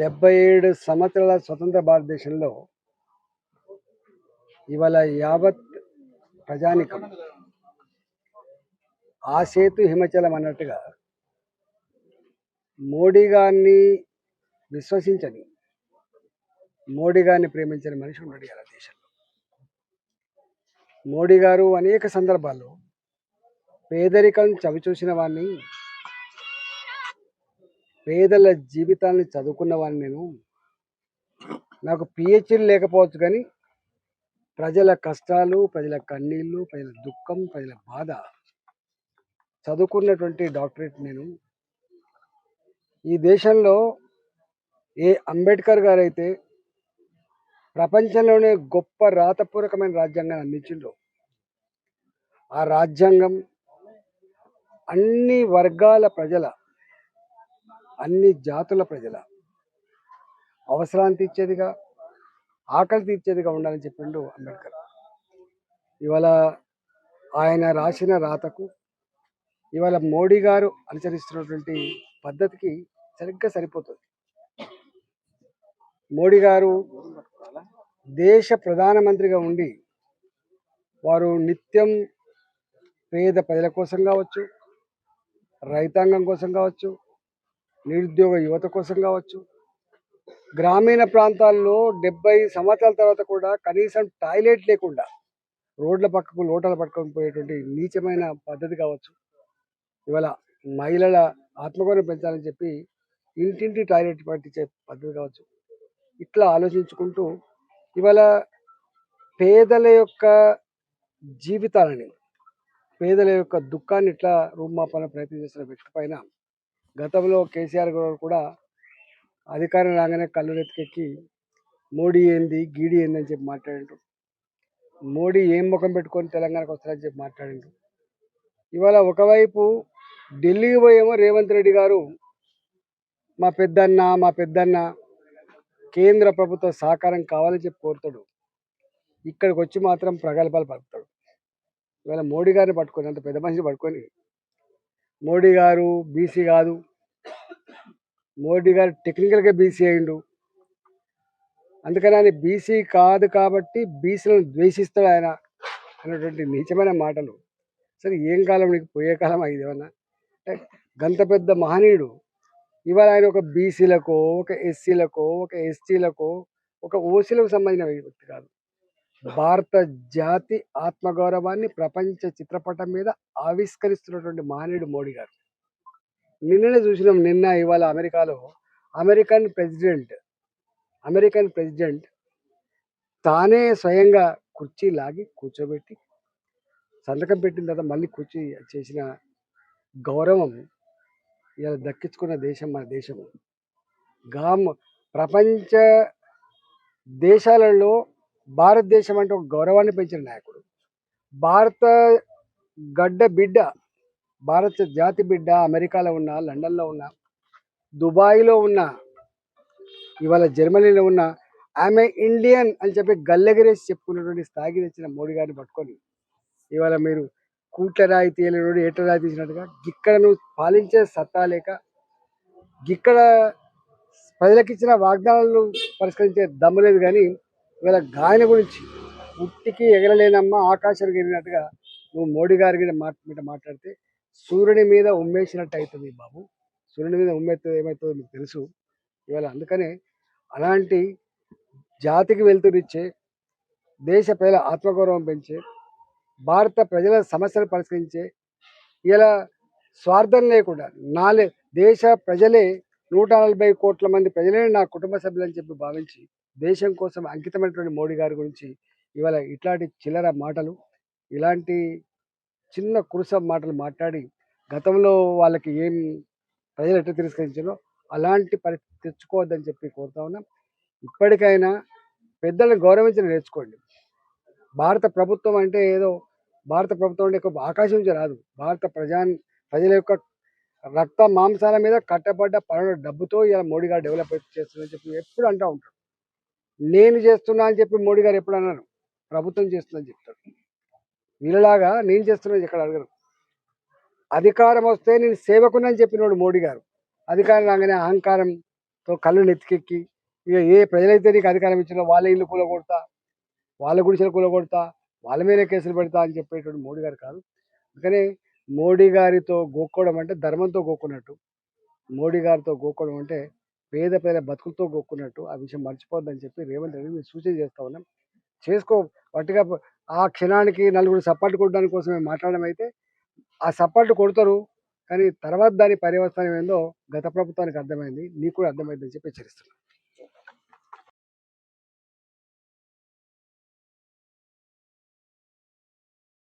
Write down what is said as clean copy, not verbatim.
77 సంవత్సరాల స్వతంత్ర భారతదేశంలో ఇవాళ యావత్ ప్రజానికం ఆ సేతు హిమచలం అన్నట్టుగా మోడీ గారిని విశ్వసించని, మోడీ గారిని ప్రేమించని మనిషి ఉన్నాడు ఇలా దేశంలో. మోడీ గారు అనేక సందర్భాల్లో పేదరికం చవిచూసిన వాడిని, పేదల జీవితాన్ని చదువుకున్న వాడిని, నాకు పిహెచ్డీ లేకపోవచ్చు కానీ ప్రజల కష్టాలు, ప్రజల కన్నీళ్ళు, ప్రజల దుఃఖం, ప్రజల బాధ చదువుకున్నటువంటి డాక్టరేట్ నేను. ఈ దేశంలో ఏ అంబేద్కర్ గారు అయితే ప్రపంచంలోనే గొప్ప రాతపూర్వకమైన రాజ్యాంగాన్ని అందించిండ్రో, ఆ రాజ్యాంగం అన్ని వర్గాల ప్రజల, అన్ని జాతుల ప్రజల అవసరాన్ని తీర్చేదిగా, ఆకలి తీర్చేదిగా ఉండాలని చెప్పిండు అంబేద్కర్. ఇవాళ ఆయన రాసిన రాతకు ఇవాళ మోడీ గారు అనుసరిస్తున్నటువంటి పద్ధతికి సరిగ్గా సరిపోతుంది. మోడీ గారు దేశ ప్రధానమంత్రిగా ఉండి వారు నిత్యం పేద ప్రజల కోసం కావచ్చు, రైతాంగం కోసం కావచ్చు, నిరుద్యోగ యువత కోసం కావచ్చు, గ్రామీణ ప్రాంతాల్లో 70 సంవత్సరాల తర్వాత కూడా కనీసం టాయిలెట్ లేకుండా రోడ్ల పక్కకు లోటలు పట్టుకొని పోయేటువంటి నీచమైన పద్ధతి కావచ్చు, ఇవాళ మహిళల ఆత్మగౌరవం పెంచాలని చెప్పి ఇంటింటి టాయిలెట్ పట్టించే పద్ధతి కావచ్చు, ఇట్లా ఆలోచించుకుంటూ ఇవాళ పేదల యొక్క జీవితాలని, పేదల యొక్క దుఃఖాన్ని ఇట్లా రూపుమాపాలని ప్రయత్నం చేస్తున్న వ్యక్తి పైన గతంలో కేసీఆర్ గారు కూడా అధికారం రాగానే కళ్ళురెత్తికెక్కి మోడీ ఏంది, గీడి ఏంది అని చెప్పి మాట్లాడిండ్రు. మోడీ ఏం ముఖం పెట్టుకొని తెలంగాణకు వస్తారని చెప్పి మాట్లాడిండ్రు. ఇవాళ ఒకవైపు ఢిల్లీకి పోయేమో రేవంత్ రెడ్డి గారు మా పెద్దన్న కేంద్ర ప్రభుత్వ సహకారం కావాలని చెప్పి కోరుతాడు, ఇక్కడికి వచ్చి మాత్రం ప్రగల్భాలు పలుకుతాడు. ఇవాళ మోడీ గారిని పట్టుకొని, అంత పెద్ద మనిషిని పట్టుకొని మోడీ గారు బీసీ కాదు, మోడీ గారు టెక్నికల్గా బీసీ అయిండు, అందుకని ఆయన బీసీ కాదు కాబట్టి బీసీలను ద్వేషిస్తాడు ఆయన అన్నటువంటి నీచమైన మాటలు. సరే ఏం కాలం నీకు, పోయే కాలం ఇది ఏమన్నా? గంత పెద్ద మహనీయుడు ఇవాళ ఆయన ఒక బీసీలకో, ఒక ఎస్సీలకో, ఒక ఎస్టీలకో, ఒక ఓసీలకు సంబంధించిన వ్యక్తి కాదు. భారత జాతి ఆత్మగౌరవాన్ని ప్రపంచ చిత్రపటం మీద ఆవిష్కరిస్తున్నటువంటి మహనీయుడు మోడీ గారు. నిన్ననే చూసినాం, ఇవాళ అమెరికాలో అమెరికన్ ప్రెసిడెంట్ తానే స్వయంగా కుర్చీ లాగి కూర్చోబెట్టి సంతకం పెట్టిన తర్వాత మళ్ళీ కుర్చీ చేసిన గౌరవం ఇలా దక్కించుకున్న దేశం మన దేశము. ప్రపంచ దేశాలలో భారతదేశం అంటే ఒక గౌరవాన్ని పెంచిన నాయకుడు, భారత గడ్డ బిడ్డ, భారత జాతి బిడ్డ అమెరికాలో ఉన్న, లండన్లో ఉన్న, దుబాయ్లో ఉన్న, ఇవాళ జర్మనీలో ఉన్న ఆమె ఇండియన్ అని చెప్పి గల్లెగరేసి చెప్పుకున్నటువంటి స్థాయికి తెచ్చిన మోడీ గారిని పట్టుకొని ఇవాళ మీరు కూట్ల రాయి తీయలేడు ఏట్ల రాయి తీసినట్టుగా ఇక్కడ నువ్వు పాలించే సత్తా లేక, ఇక్కడ ప్రజలకు ఇచ్చిన వాగ్దానాలను పరిష్కరించే దమ్ము లేదు. కానీ ఇవాళ గాయన గురించి ఉట్టికి ఎగరలేనమ్మా ఆకాశానికి ఎగిరినట్టుగా నువ్వు మోడీ గారి మీద మాట్లాడితే సూర్యుని మీద ఉమ్మేసినట్టు అవుతుంది బాబు. సూర్యుని మీద ఉమ్మేస్తే ఏమవుతుందో మీకు తెలుసు. ఇవాళ అందుకనే అలాంటి జాతికి వెళ్తురిచ్చే, దేశ ప్రజల ఆత్మగౌరవం పెంచే, భారత ప్రజల సమస్యలు పరిష్కరించే, ఇలా స్వార్థం లేకుండా దేశ ప్రజలే 140 కోట్ల మంది ప్రజలే నా కుటుంబ సభ్యులని చెప్పి భావించి దేశం కోసం అంకితమైనటువంటి మోడీ గారి గురించి ఇవాళ ఇట్లాంటి చిల్లర మాటలు, ఇలాంటి చిన్న కురుస మాటలు మాట్లాడి గతంలో వాళ్ళకి ఏం ప్రజలు ఎట్లా తిరస్కరించారో అలాంటి పరిస్థితి తెచ్చుకోవద్దని చెప్పి కోరుతా ఉన్నాం. ఇప్పటికైనా పెద్దలను గౌరవించడం నేర్చుకోండి. భారత ప్రభుత్వం అంటే ఏదో భారత ప్రభుత్వం అంటే ఆకాశం నుంచి రాదు. భారత ప్రజల యొక్క రక్త మాంసాల మీద కట్టబడ్డ పనుల డబ్బుతో ఇలా మోడీ గారు డెవలప్ చేస్తుందని చెప్పి ఎప్పుడు అంటూ ఉంటారు. నేను చేస్తున్నా అని చెప్పి మోడీ గారు ఎప్పుడు అన్నారు? ప్రభుత్వం చేస్తుందని చెప్తారు. వీళ్ళలాగా నేను చేస్తున్నా ఇక్కడ అడగరు. అధికారం వస్తే నేను సేవకునని చెప్పినోడు మోడీ గారు. అధికారం రాగానే అహంకారం కళ్ళు నెత్తికెక్కి ఇక ఏ ప్రజలైతే నీకు అధికారం ఇచ్చినా వాళ్ళ ఇల్లు కూలగొడతా, వాళ్ళ గుడిసెలు కూలగొడతా, వాళ్ళ మీద కేసులు పెడతా అని చెప్పేటువంటి మోడీ గారు కాదు. అందుకని మోడీ గారితో గోక్కోవడం అంటే ధర్మంతో గోక్కున్నట్టు, మోడీ గారితో గోక్కోవడం అంటే పేద పేద బతుకులతో గోక్కున్నట్టు. ఆ విషయం మర్చిపోద్దని చెప్పి రేవంత్ రెడ్డి మేము సూచన చేస్తా ఉన్నాం. చేసుకో పట్టుగా ఆ క్షణానికి నలుగురు సపోర్ట్ కొట్టడానికి కోసమే మాట్లాడడం అయితే ఆ సపోర్ట్ కొడతారు, కానీ తర్వాత దాని పర్యవసానం ఏందో గత ప్రభుత్వానికి అర్థమైంది, నీకు కూడా అర్థమైందని చెప్పి హెచ్చరిస్తున్నాను.